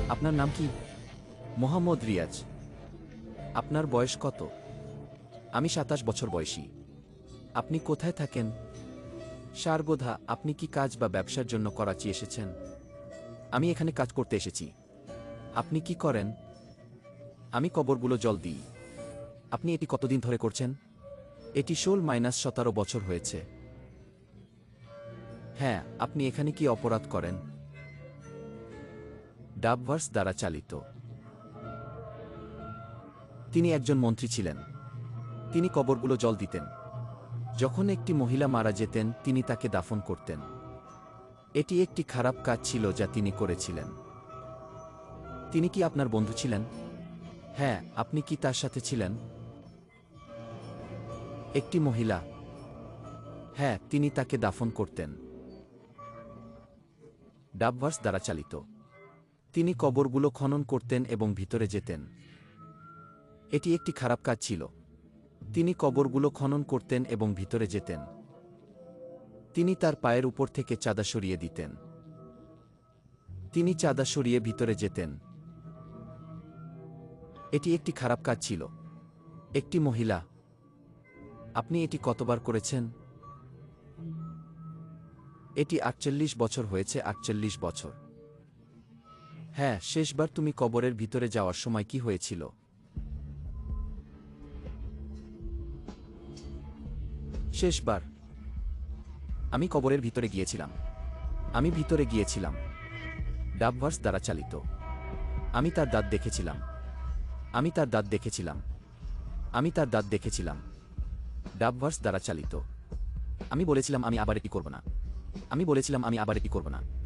আপনার নাম কি? মোহাম্মদ রিয়াজ। আপনার বয়স কত? আমি ২৭ বছর বয়সী। আপনি কোথায় থাকেন? সারগোধা। আপনি কি কাজ বা ব্যবসার জন্য করাচি এসেছেন? আমি এখানে কাজ করতে এসেছি। আপনি কি করেন? আমি কবরগুলো জল দিই। আপনি এটি কতদিন ধরে করছেন? এটি ১৬-১৭ বছর হয়েছে। হ্যাঁ। আপনি এখানে কি অপরাধ করেন? ডাবভার্স দ্বারা চালিত। তিনি একজন মন্ত্রী ছিলেন। তিনি কবরগুলো জল দিতেন। যখন একটি মহিলা মারা যেতেন তিনি তাকে দাফন করতেন। এটি একটি খারাপ কাজ ছিল যা তিনি করেছিলেন। তিনি কি আপনার বন্ধু ছিলেন? হ্যাঁ। আপনি কি তার সাথে ছিলেন? একটি মহিলা। হ্যাঁ, তিনি তাকে দাফন করতেন। ডাবভার্স দ্বারা চালিত। তিনি কবরগুলো খনন করতেন এবং ভিতরে যেতেন। এটি একটি খারাপ কাজ ছিল। তিনি কবরগুলো খনন করতেন এবং ভিতরে যেতেন। তিনি তার পায়ের উপর থেকে চাঁদা সরিয়ে দিতেন। তিনি চাঁদা সরিয়ে ভিতরে যেতেন। এটি একটি খারাপ কাজ ছিল। একটি মহিলা। আপনি এটি কতবার করেছেন? এটি ৪৮ বছর হয়েছে। ৪৮ বছর। হ্যাঁ। শেষবার তুমি কবরের ভিতরে যাওয়ার সময় কি হয়েছিল? শেষবার আমি কবরের ভিতরে গিয়েছিলাম। আমি ভিতরে গিয়েছিলাম। ডাবভার্স দ্বারা চালিত। আমি তার দাঁত দেখেছিলাম। আমি তার দাঁত দেখেছিলাম। আমি তার দাঁত দেখেছিলাম। ডাবভার্স দ্বারা চালিত। আমি বলেছিলাম আমি আবার এটি করব না। আমি বলেছিলাম আমি আবার এটি করব না।